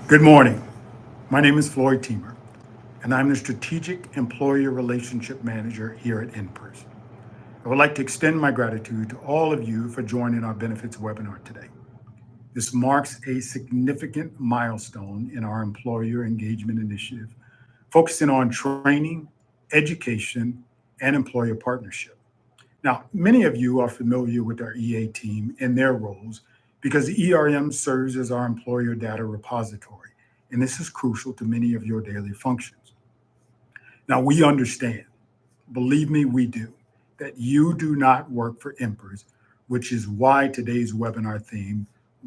Good morning. My name is Floyd Teamer, and I'm the Strategic Employer Relationship Manager here at INPRS. I would like to extend my gratitude to all of you for joining our benefits webinar today. This marks a significant milestone in our employer engagement initiative, focusing on training, education, and employer partnership. Now, many of you are familiar with our EA team and their roles because the ERM serves as our employer data repository, and this is crucial to many of your daily functions. Now, we understand, believe me, we do, that you do not work for INPRS, which is why today's webinar theme,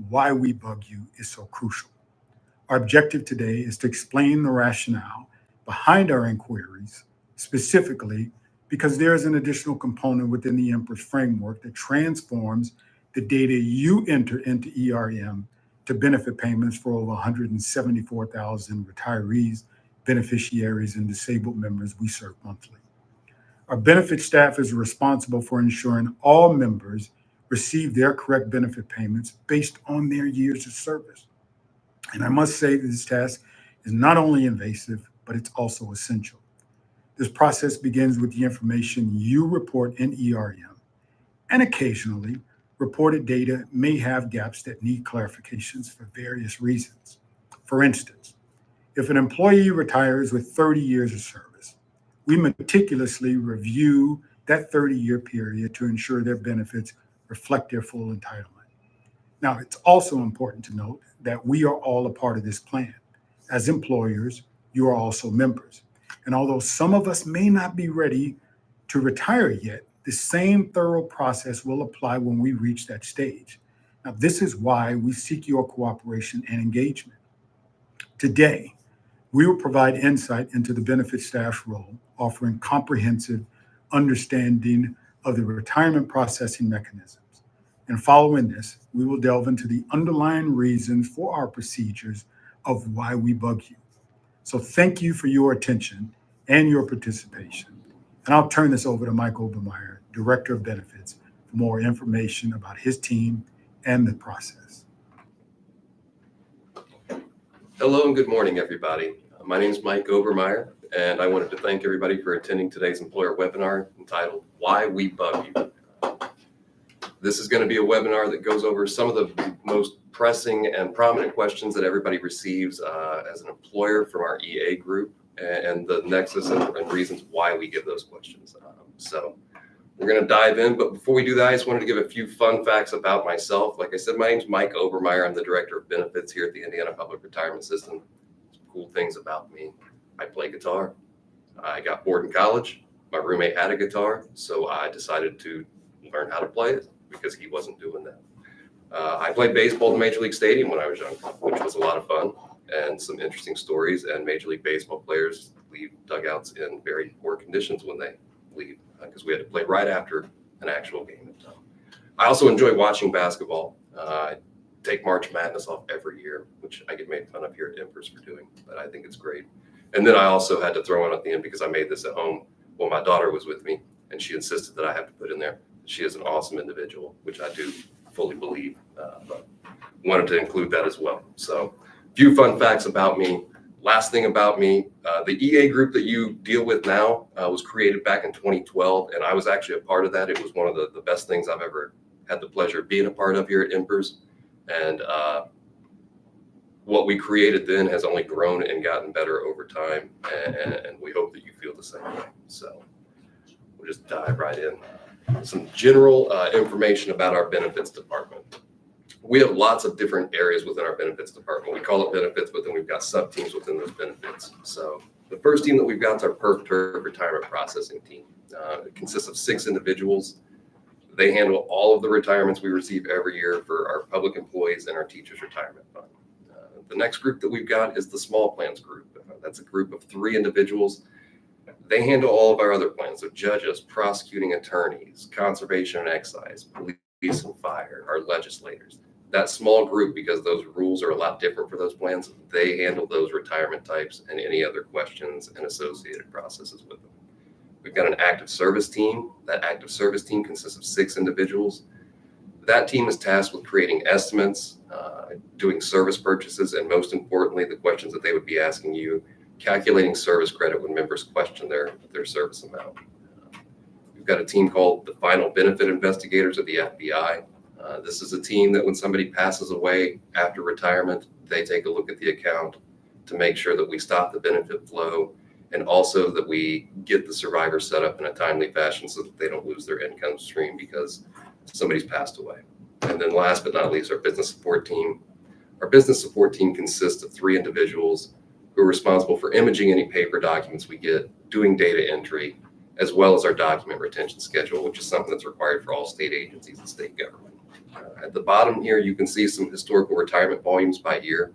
Why We Bug You, is so crucial. Our objective today is to explain the rationale behind our inquiries, specifically because there is an additional component within the INPRS framework that transforms the data you enter into ERM to benefit payments for over 174,000 retirees, beneficiaries, and disabled members we serve monthly. Our benefit staff is responsible for ensuring all members receive their correct benefit payments based on their years of service. And I must say that this task is not only invasive, but it's also essential. This process begins with the information you report in ERM, and occasionally, reported data may have gaps that need clarifications for various reasons. For instance, if an employee retires with 30 years of service, we meticulously review that 30-year period to ensure their benefits reflect their full entitlement. Now, it's also important to note that we are all a part of this plan. As employers, you are also members. And although some of us may not be ready to retire yet, the same thorough process will apply when we reach that stage. Now, this is why we seek your cooperation and engagement. Today, we will provide insight into the benefit staff's role, offering comprehensive understanding of the retirement processing mechanisms. And following this, we will delve into the underlying reasons for our procedures of why we bug you. So thank you for your attention and your participation. And I'll turn this over to Mike Obermeyer, Director of Benefits, for more information about his team and the process. Hello and good morning, everybody. My name is Mike Obermeyer, and I wanted to thank everybody for attending today's employer webinar entitled Why We Bug You. This is going to be a webinar that goes over some of the most pressing and prominent questions that everybody receives as an employer from our EA group, and the nexus and reasons why we give those questions. So we're going to dive in, but before we do that, I just wanted to give a few fun facts about myself. Like I said, my name's Mike Obermeyer. I'm the Director of Benefits here at the Indiana Public Retirement System. Some cool things about me: I play guitar. I got bored in college. My roommate had a guitar, so I decided to learn how to play it because he wasn't doing that. I played baseball at the Major League Stadium when I was young, which was a lot of fun, and some interesting stories. And Major League Baseball players leave dugouts in very poor conditions when they leave because we had to play right after an actual game. I also enjoy watching basketball. I take March Madness off every year, which I get made fun of here at INPRS for doing, but I think it's great. And then I also had to throw in at the end because I made this at home while my daughter was with me, and she insisted that I have to put in there. She is an awesome individual, which I do fully believe, but wanted to include that as well. So a few fun facts about me. Last thing about me, the EA group that you deal with now was created back in 2012, and I was actually a part of that. It was one of the best things I've ever had the pleasure of being a part of here at INPRS. And what we created then has only grown and gotten better over time, and we hope that you feel the same way. So we'll just dive right in. Some general information about our benefits department. We have lots of different areas within our benefits department. We call it benefits, but then we've got sub teams within those benefits. So the first team that we've got is our perf retirement processing team. It consists of 6 individuals. They handle all of the retirements we receive every year for our public employees and our teachers' retirement fund. The next group that we've got is the small plans group. That's a group of 3 individuals. They handle all of our other plans, so judges, prosecuting attorneys, conservation and excise, police and fire, our legislators. That small group, because those rules are a lot different for those plans, they handle those retirement types and any other questions and associated processes with them. We've got an active service team. That active service team consists of 6 individuals. That team is tasked with creating estimates, doing service purchases, and most importantly, the questions that they would be asking you, calculating service credit when members question their service amount. We've got a team called the Final Benefit Investigators of the FBI. This is a team that when somebody passes away after retirement, they take a look at the account to make sure that we stop the benefit flow and also that we get the survivor set up in a timely fashion so that they don't lose their income stream because somebody's passed away. And then last but not least, our business support team. Our business support team consists of 3 individuals who are responsible for imaging any paper documents we get, doing data entry, as well as our document retention schedule, which is something that's required for all state agencies and state government. At the bottom here, you can see some historical retirement volumes by year.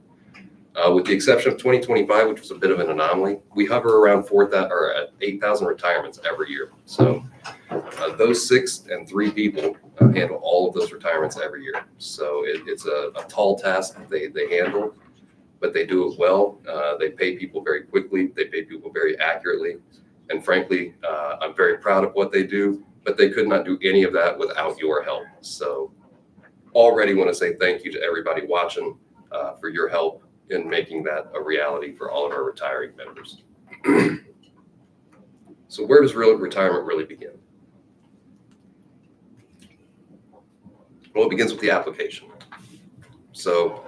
With the exception of 2025, which was a bit of an anomaly, we hover around 4,000 or 8,000 retirements every year. So those 6 and 3 people handle all of those retirements every year. So it's a tall task that they handle, but they do it well. They pay people very quickly. They pay people very accurately. And frankly, I'm very proud of what they do, but they could not do any of that without your help. So already want to say thank you to everybody watching for your help in making that a reality for all of our retiring members. So where does real retirement really begin? Well, it begins with the application. So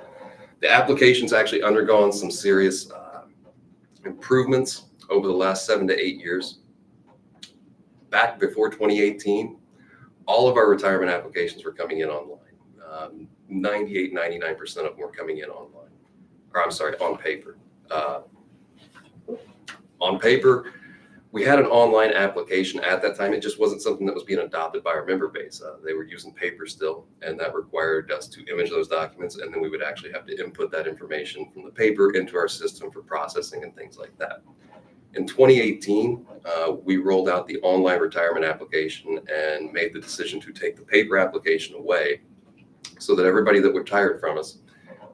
the application's actually undergone some serious improvements over the last 7 to 8 years. Back before 2018, all of our retirement applications were coming in online. 98, 99% of them were coming in online. Or I'm sorry, on paper. On paper, we had an online application at that time. It just wasn't something that was being adopted by our member base. They were using paper still, and that required us to image those documents, and then we would actually have to input that information from the paper into our system for processing and things like that. In 2018, we rolled out the online retirement application and made the decision to take the paper application away so that everybody that retired from us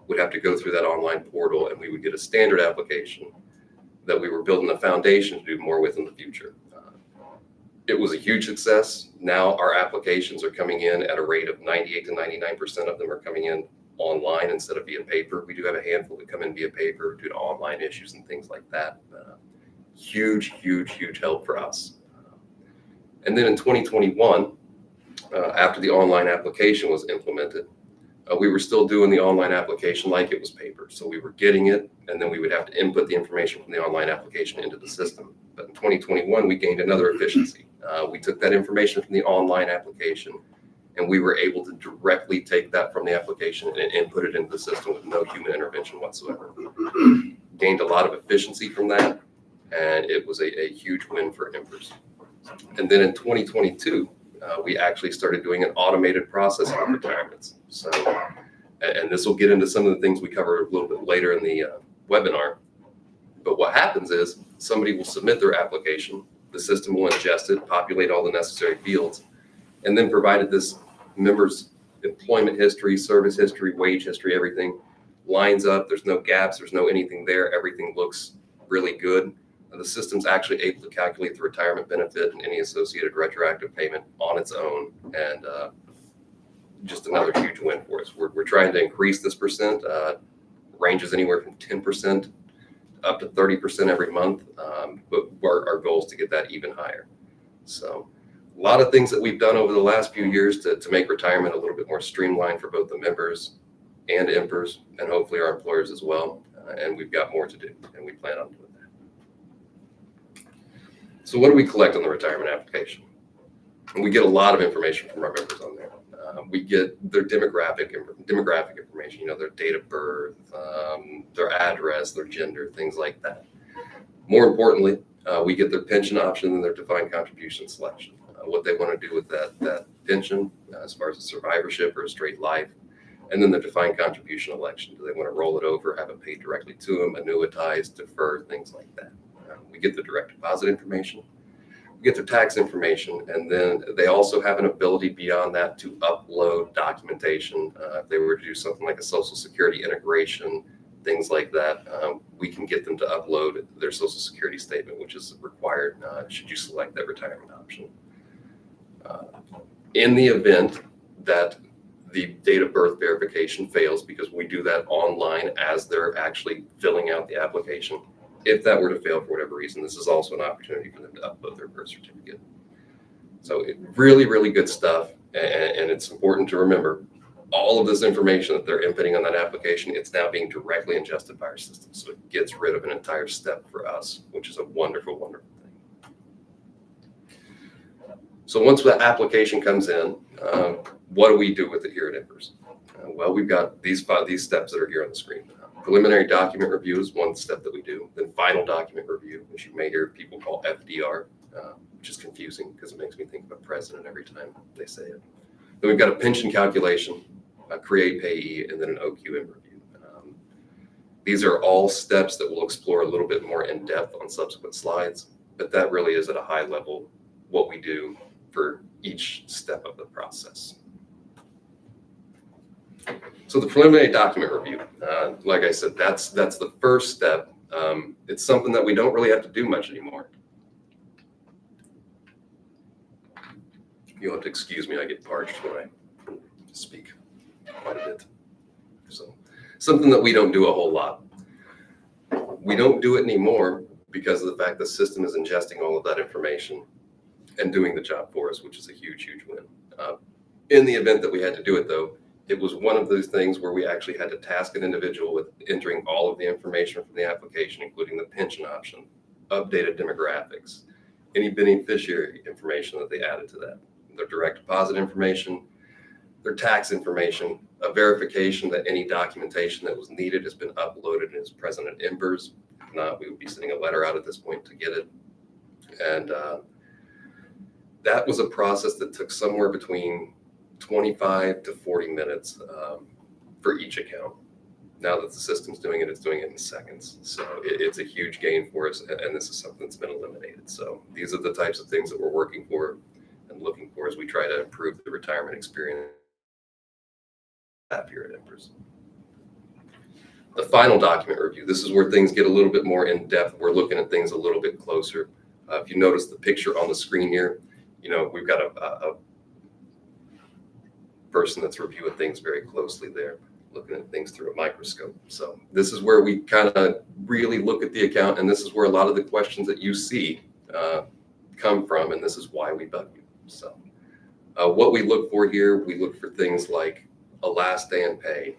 would have to go through that online portal, and we would get a standard application that we were building a foundation to do more with in the future. It was a huge success. Now our applications are coming in at a rate of 98 to 99% of them are coming in online instead of via paper. We do have a handful that come in via paper due to online issues and things like that. Huge help for us. And then in 2021, after the online application was implemented, we were still doing the online application like it was paper. So we were getting it, and then we would have to input the information from the online application into the system. But in 2021, we gained another efficiency. We took that information from the online application, and we were able to directly take that from the application and input it into the system with no human intervention whatsoever. Gained a lot of efficiency from that, and it was a huge win for INPRS. And then in 2022, we actually started doing an automated processing of retirements. So, and this will get into some of the things we cover a little bit later in the webinar. But what happens is somebody will submit their application, the system will ingest it, populate all the necessary fields, and then provided this member's employment history, service history, wage history, everything lines up. There's no gaps, there's no anything there. Everything looks really good. The system's actually able to calculate the retirement benefit and any associated retroactive payment on its own, and just another huge win for us. We're trying to increase this percent, ranges anywhere from 10% up to 30% every month, but our goal is to get that even higher. So a lot of things that we've done over the last few years to make retirement a little bit more streamlined for both the members and INPRS, and hopefully our employers as well, and we've got more to do, and we plan on doing that. So what do we collect on the retirement application? And we get a lot of information from our members on there. We get their demographic information, you know, their date of birth, their address, their gender, things like that. More importantly, we get their pension option and their defined contribution selection. What they want to do with that pension as far as a survivorship or a straight life, and then the defined contribution election. Do they want to roll it over, have it paid directly to them, annuitize, defer, things like that. We get the direct deposit information, we get their tax information, and then they also have an ability beyond that to upload documentation. If they were to do something like a Social Security integration, things like that, we can get them to upload their Social Security statement, which is required should you select that retirement option. In the event that the date of birth verification fails because we do that online as they're actually filling out the application. If that were to fail for whatever reason, this is also an opportunity for them to upload their birth certificate. So really, really good stuff. And it's important to remember all of this information that they're inputting on that application, it's now being directly ingested by our system. So it gets rid of an entire step for us, which is a wonderful, wonderful thing. So once that application comes in, what do we do with it here at INPRS? Well, we've got these steps that are here on the screen. Preliminary document review is one step that we do. Then final document review, which you may hear people call FDR, which is confusing because it makes me think of a president every time they say it. Then we've got a pension calculation, a create payee, and then an OQM review. These are all steps that we'll explore a little bit more in depth on subsequent slides, but that really is at a high level what we do for each step of the process. So the preliminary document review, like I said, that's the first step. It's something that we don't really have to do much anymore. You'll have to excuse me, I get parched when I speak quite a bit. So something that we don't do a whole lot. We don't do it anymore because of the fact the system is ingesting all of that information and doing the job for us, which is a huge, huge win. In the event that we had to do it though, it was one of those things where we actually had to task an individual with entering all of the information from the application, including the pension option, updated demographics, any beneficiary information that they added to that, their direct deposit information, their tax information, a verification that any documentation that was needed has been uploaded and is present at INPRS. If not, we would be sending a letter out at this point to get it. And that was a process that took somewhere between 25 to 40 minutes for each account. Now that the system's doing it, it's doing it in seconds. So it's a huge gain for us, and this is something that's been eliminated. So these are the types of things that we're working for and looking for as we try to improve the retirement experience here at INPRS. The final document review, this is where things get a little bit more in depth. We're looking at things a little bit closer. If you notice the picture on the screen here, we've got a person that's reviewing things very closely there, looking at things through a microscope. So this is where we kind of really look at the account, and this is where a lot of the questions that you see come from, and this is why we bug you. So what we look for here, we look for things like a last day in pay.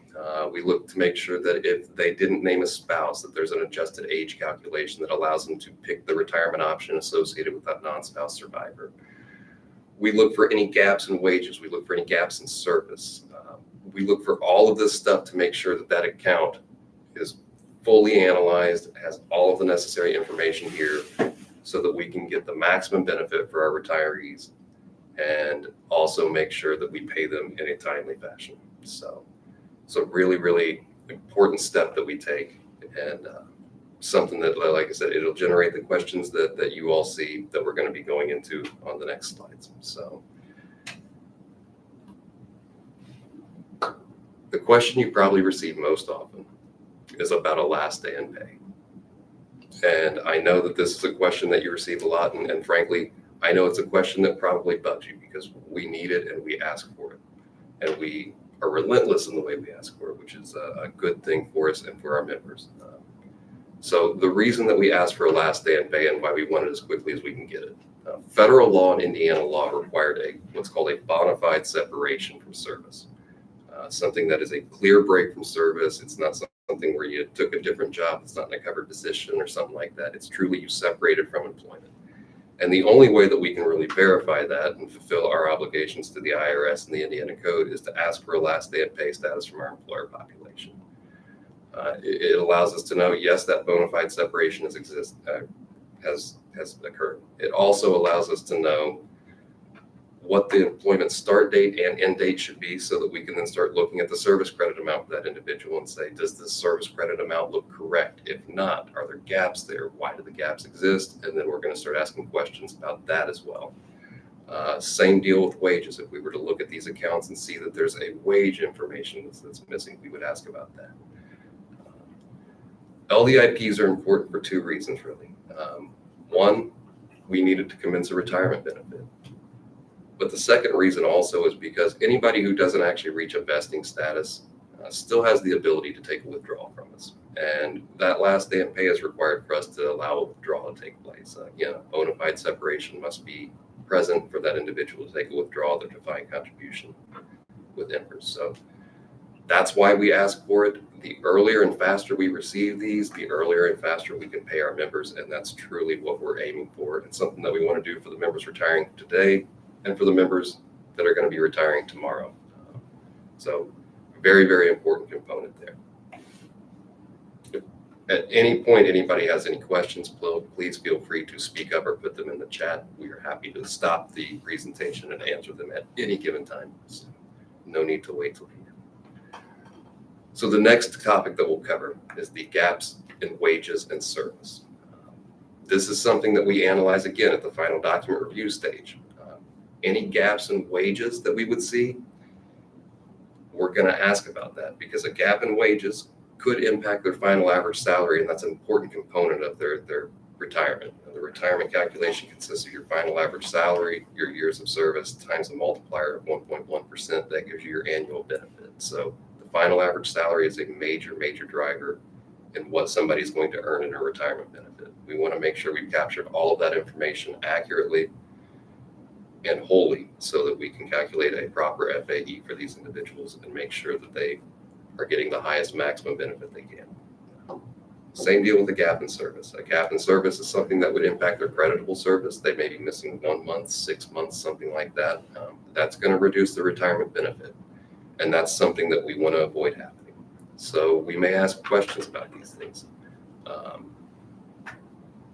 We look to make sure that if they didn't name a spouse, that there's an adjusted age calculation that allows them to pick the retirement option associated with that non-spouse survivor. We look for any gaps in wages. We look for any gaps in service. We look for all of this stuff to make sure that that account is fully analyzed, has all of the necessary information here so that we can get the maximum benefit for our retirees and also make sure that we pay them in a timely fashion. So really, really important step that we take, and something that, like I said, it'll generate the questions that you all see that we're going to be going into on the next slides. So the question you probably receive most often is about a last day in pay. And I know that this is a question that you receive a lot, and frankly, I know it's a question that probably bugs you because we need it and we ask for it. And we are relentless in the way we ask for it, which is a good thing for us and for our members. So the reason that we ask for a last day in pay and why we want it as quickly as we can get it, federal law and Indiana law required what's called a bona fide separation from service. Something that is a clear break from service. It's not something where you took a different job. It's not in a covered position or something like that. It's truly you separated from employment. And the only way that we can really verify that and fulfill our obligations to the IRS and the Indiana Code is to ask for a last day in pay status from our employer population. It allows us to know, yes, that bona fide separation has occurred. It also allows us to know what the employment start date and end date should be so that we can then start looking at the service credit amount for that individual and say, does this service credit amount look correct? If not, are there gaps there? Why do the gaps exist? And then we're going to start asking questions about that as well. Same deal with wages. If we were to look at these accounts and see that there's a wage information that's missing, we would ask about that. LDIPs are important for two reasons, really. One, we needed to commence a retirement benefit. But the second reason also is because anybody who doesn't actually reach a vesting status still has the ability to take a withdrawal from us. And that last day in pay is required for us to allow a withdrawal to take place. Again, a bona fide separation must be present for that individual to take a withdrawal of their defined contribution with INPRS. So that's why we ask for it. The earlier and faster we receive these, the earlier and faster we can pay our members. And that's truly what we're aiming for. It's something that we want to do for the members retiring today and for the members that are going to be retiring tomorrow. So very, very important component there. If at any point anybody has any questions, please feel free to speak up or put them in the chat. We are happy to stop the presentation and answer them at any given time. So no need to wait till the end. So the next topic that we'll cover is the gaps in wages and service. This is something that we analyze again at the final document review stage. Any gaps in wages that we would see, we're going to ask about that, because a gap in wages could impact their final average salary, and that's an important component of their retirement. And the retirement calculation consists of your final average salary, your years of service, times a multiplier of 1.1%. That gives you your annual benefit. So the final average salary is a major, major driver in what somebody's going to earn in a retirement benefit. We want to make sure we've captured all of that information accurately and wholly so that we can calculate a proper FAE for these individuals and make sure that they are getting the highest maximum benefit they can. Same deal with the gap in service. A gap in service is something that would impact their creditable service. They may be missing 1 month, 6 months, something like that. That's going to reduce the retirement benefit. And that's something that we want to avoid happening. So we may ask questions about these things.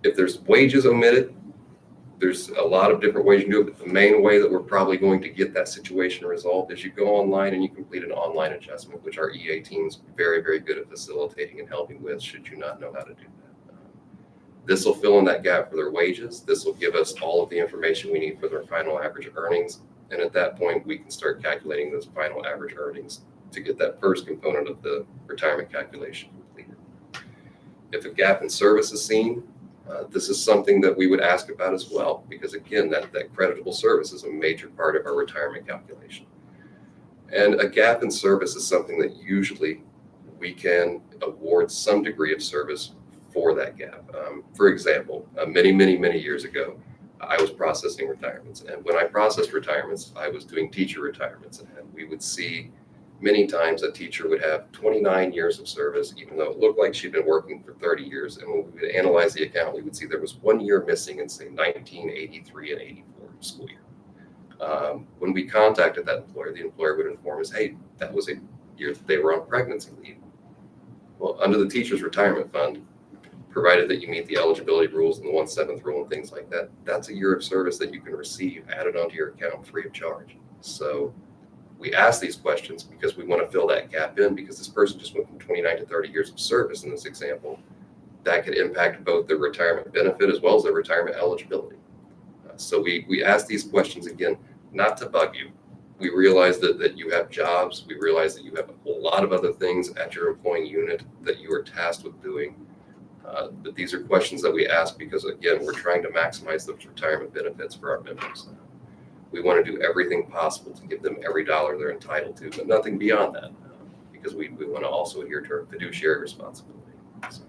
If there's wages omitted, there's a lot of different ways you can do it, but the main way that we're probably going to get that situation resolved is you go online and you complete an online adjustment, which our EA team's very, very good at facilitating and helping with, should you not know how to do that. This will fill in that gap for their wages. This will give us all of the information we need for their final average earnings. And at that point, we can start calculating those final average earnings to get that first component of the retirement calculation completed. If a gap in service is seen, this is something that we would ask about as well, because again, that creditable service is a major part of our retirement calculation. And a gap in service is something that usually we can award some degree of service for that gap. For example, many, many, many years ago, I was processing retirements. And when I processed retirements, I was doing teacher retirements. And we would see many times a teacher would have 29 years of service, even though it looked like she'd been working for 30 years. And when we would analyze the account, we would see there was 1 year missing in, say, 1983 and 84 school year. When we contacted that employer, the employer would inform us, hey, that was a year that they were on pregnancy leave. Well, under the teacher's retirement fund, provided that you meet the eligibility rules and the 1/7 rule and things like that, that's a year of service that you can receive added onto your account free of charge. So we ask these questions because we want to fill that gap in, because this person just went from 29 to 30 years of service in this example. That could impact both their retirement benefit as well as their retirement eligibility. So we ask these questions, again, not to bug you. We realize that you have jobs. We realize that you have a lot of other things at your employing unit that you are tasked with doing. But these are questions that we ask because, again, we're trying to maximize those retirement benefits for our members. We want to do everything possible to give them every dollar they're entitled to, but nothing beyond that, because we want to also adhere to our fiduciary responsibility. So.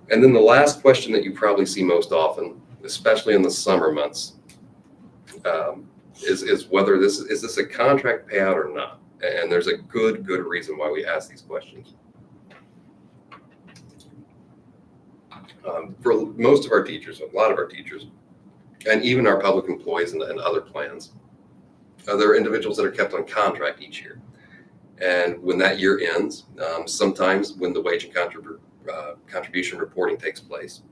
And then the last question that you probably see most often, especially in the summer months, is whether this is a contract payout or not. And there's a good reason why we ask these questions. For most of our teachers, a lot of our teachers, and even our public employees and other plans, there are individuals that are kept on contract each year. And when that year ends, sometimes when the wage and contribution reporting takes place,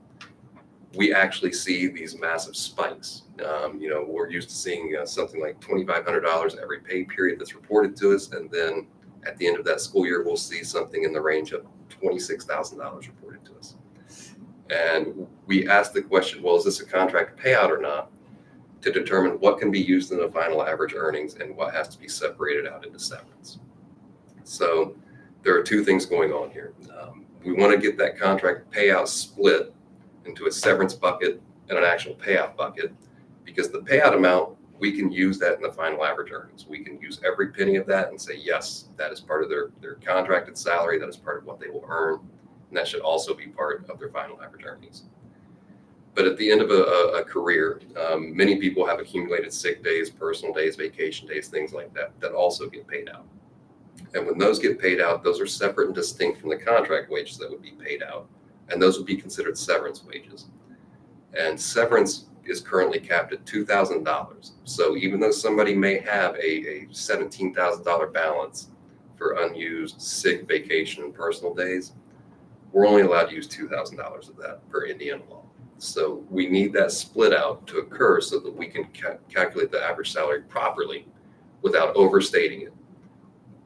we actually see these massive spikes. We're used to seeing something like $2,500 every pay period that's reported to us. And then at the end of that school year, we'll see something in the range of $26,000 reported to us. And we ask the question, well, is this a contract payout or not, to determine what can be used in the final average earnings and what has to be separated out into severance. So there are two things going on here. We want to get that contract payout split into a severance bucket and an actual payout bucket. because the payout amount, we can use that in the final average earnings. We can use every penny of that and say, yes, that is part of their contracted salary. That is part of what they will earn. And that should also be part of their final average earnings. But at the end of a career, many people have accumulated sick days, personal days, vacation days, things like that, that also get paid out. And when those get paid out, those are separate and distinct from the contract wages that would be paid out. And those would be considered severance wages. And severance is currently capped at $2,000. So even though somebody may have a $17,000 balance for unused sick, vacation, and personal days, we're only allowed to use $2,000 of that per Indiana law. So we need that split out to occur so that we can calculate the average salary properly without overstating it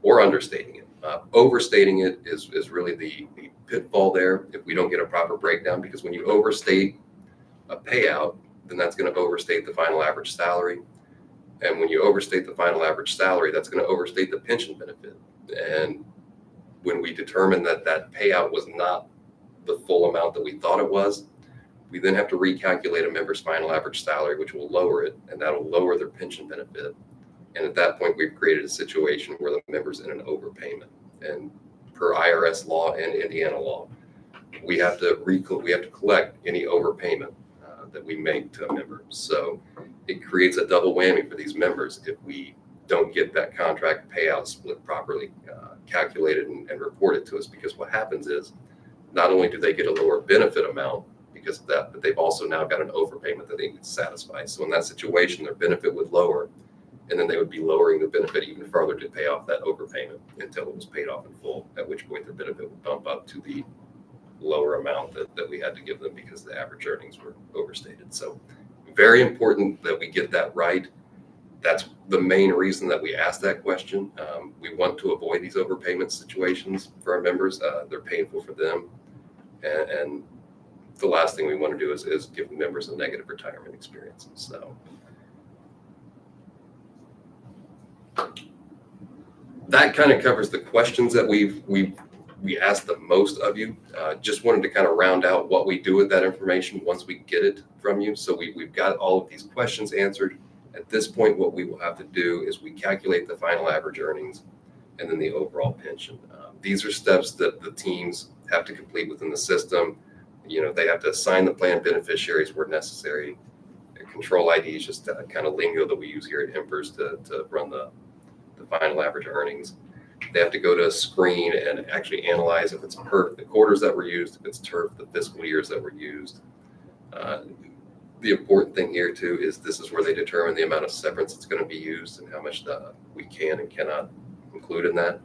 or understating it. Overstating it is really the pitfall there if we don't get a proper breakdown, because when you overstate a payout, then that's going to overstate the final average salary. And when you overstate the final average salary, that's going to overstate the pension benefit. And when we determine that that payout was not the full amount that we thought it was, we then have to recalculate a member's final average salary, which will lower it, and that'll lower their pension benefit. And at that point, we've created a situation where the member's in an overpayment. And per IRS law and Indiana law, we have to collect any overpayment that we make to a member. So it creates a double whammy for these members if we don't get that contract payout split properly calculated and reported to us. Because what happens is, not only do they get a lower benefit amount because of that, but they've also now got an overpayment that they need to satisfy. So in that situation, their benefit would lower, and then they would be lowering the benefit even further to pay off that overpayment until it was paid off in full, at which point their benefit would bump up to the lower amount that we had to give them because the average earnings were overstated. So very important that we get that right. That's the main reason that we asked that question. We want to avoid these overpayment situations for our members. They're painful for them. And the last thing we want to do is give members a negative retirement experience. So that kind of covers the questions that we asked the most of you. Just wanted to kind of round out what we do with that information once we get it from you. So we've got all of these questions answered. At this point, what we will have to do is we calculate the final average earnings and then the overall pension. These are steps that the teams have to complete within the system. You know, they have to assign the plan beneficiaries where necessary. Control ID is just kind of lingo that we use here at INPRS to run the final average earnings. They have to go to a screen and actually analyze if it's PERF, the quarters that were used, if it's TERF, the fiscal years that were used. The important thing here too is this is where they determine the amount of severance that's going to be used and how much we can and cannot include in that.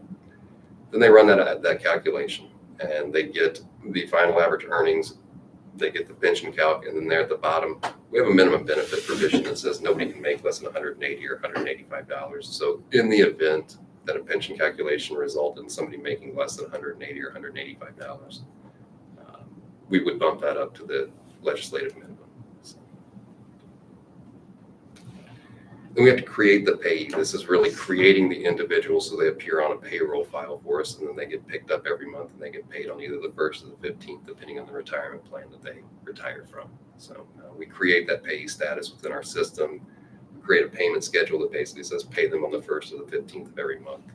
Then they run that calculation and they get the final average earnings, they get the pension calc, and then there at the bottom, we have a minimum benefit provision that says nobody can make less than $180 or $185. So in the event that a pension calculation resulted in somebody making less than $180 or $185, we would bump that up to the legislative minimum. Then we have to create the payee. This is really creating the individual so they appear on a payroll file for us, and then they get picked up every month and they get paid on either the 1st or the 15th, depending on the retirement plan that they retired from. So we create that payee status within our system. We create a payment schedule that basically says pay them on the 1st or the 15th of every month.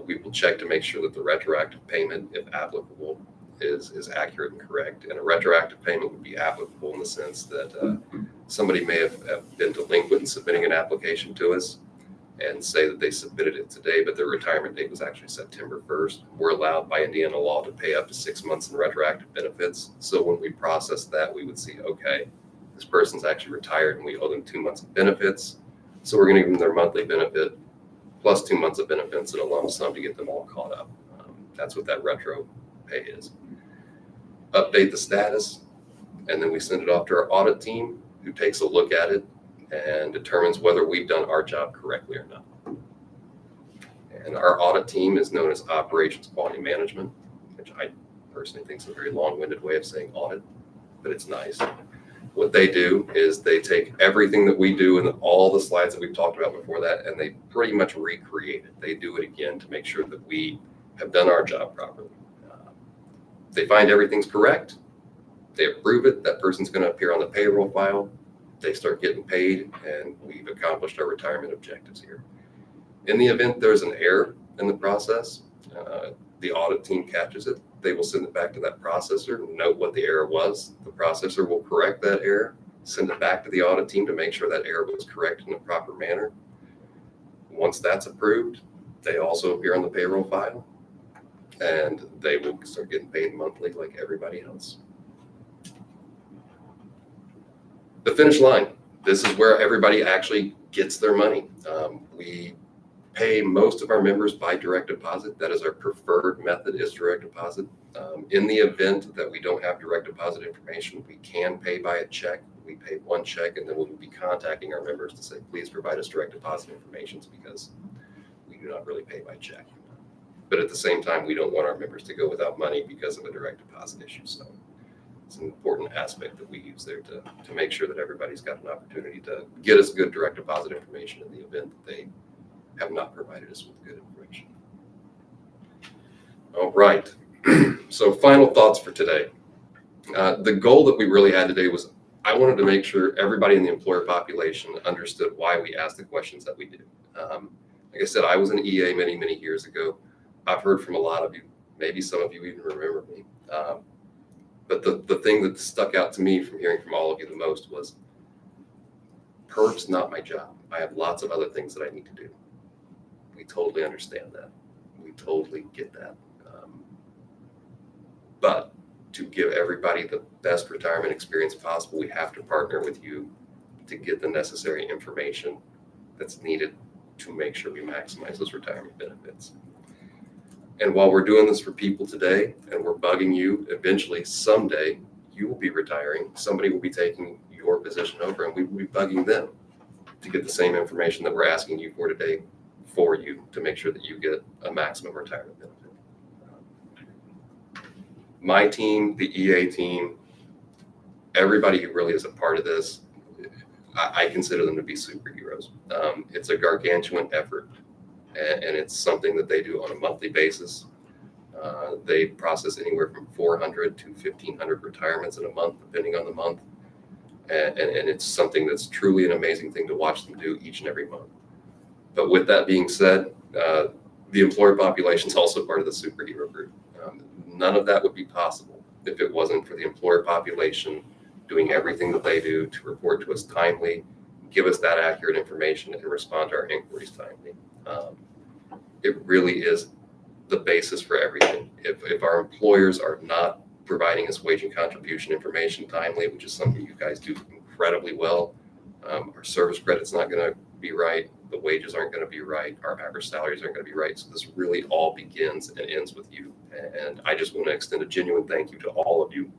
We will check to make sure that the retroactive payment, if applicable, is accurate and correct. And a retroactive payment would be applicable in the sense that somebody may have been delinquent in submitting an application to us and say that they submitted it today, but their retirement date was actually September 1st. We're allowed by Indiana law to pay up to 6 months in retroactive benefits. So when we process that, we would see, okay, this person's actually retired and we owe them 2 months of benefits. So we're going to give them their monthly benefit plus 2 months of benefits in a lump sum to get them all caught up. That's what that retro pay is. Update the status, and then we send it off to our audit team who takes a look at it and determines whether we've done our job correctly or not. And our audit team is known as Operations Quality Management, which I personally think is a very long-winded way of saying audit, but it's nice. What they do is they take everything that we do and all the slides that we've talked about before that, and they pretty much recreate it. They do it again to make sure that we have done our job properly. They find everything's correct. They approve it. That person's going to appear on the payroll file. they start getting paid, and we've accomplished our retirement objectives here. In the event there's an error in the process, the audit team catches it. They will send it back to that processor, note what the error was. The processor will correct that error, send it back to the audit team to make sure that error was corrected in a proper manner. Once that's approved, they also appear on the payroll file, and they will start getting paid monthly like everybody else. The finish line. This is where everybody actually gets their money. We pay most of our members by direct deposit. That is our preferred method, is direct deposit. In the event that we don't have direct deposit information, we can pay by a check. We pay one check, and then we'll be contacting our members to say, please provide us direct deposit information, because we do not really pay by check. But at the same time, we don't want our members to go without money because of a direct deposit issue. So it's an important aspect that we use there to make sure that everybody's got an opportunity to get us good direct deposit information in the event that they have not provided us with good information. All right. So final thoughts for today. The goal that we really had today was, I wanted to make sure everybody in the employer population understood why we asked the questions that we do. Like I said, I was an EA many, many years ago. I've heard from a lot of you, maybe some of you even remember me. But the thing that stuck out to me from hearing from all of you the most was, perp's not my job. I have lots of other things that I need to do. We totally understand that. We totally get that. But to give everybody the best retirement experience possible, we have to partner with you to get the necessary information that's needed to make sure we maximize those retirement benefits. And while we're doing this for people today and we're bugging you, eventually someday you will be retiring. Somebody will be taking your position over, and we will be bugging them to get the same information that we're asking you for today for you, to make sure that you get a maximum retirement benefit. My team, the EA team, everybody who really is a part of this, I consider them to be superheroes. It's a gargantuan effort, and it's something that they do on a monthly basis. They process anywhere from 400 to 1,500 retirements in a month, depending on the month. And it's something that's truly an amazing thing to watch them do each and every month. But with that being said, the employer population is also part of the superhero group. None of that would be possible if it wasn't for the employer population doing everything that they do to report to us timely, give us that accurate information, and respond to our inquiries timely. It really is the basis for everything. If our employers are not providing us wage and contribution information timely, which is something you guys do incredibly well, our service credit's not going to be right, the wages aren't going to be right, our average salaries aren't going to be right. So this really all begins and ends with you. And I just want to extend a genuine thank you to all of you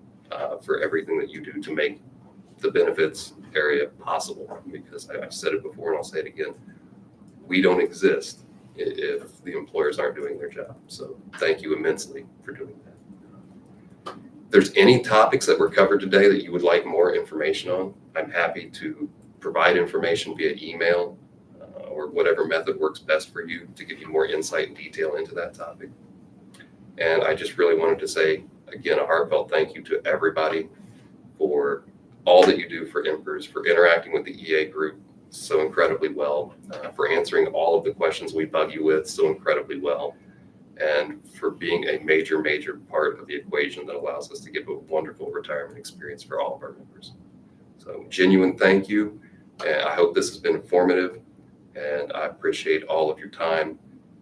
for everything that you do to make the benefits area possible. Because I've said it before and I'll say it again, we don't exist if the employers aren't doing their job. So thank you immensely for doing that. If there's any topics that were covered today that you would like more information on, I'm happy to provide information via email or whatever method works best for you to give you more insight and detail into that topic. And I just really wanted to say, again, a heartfelt thank you to everybody for all that you do for INPRS, for interacting with the EA group so incredibly well, for answering all of the questions we bug you with so incredibly well, and for being a major, major part of the equation that allows us to give a wonderful retirement experience for all of our members. So genuine thank you, and I hope this has been informative, and I appreciate all of your time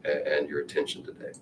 and your attention today.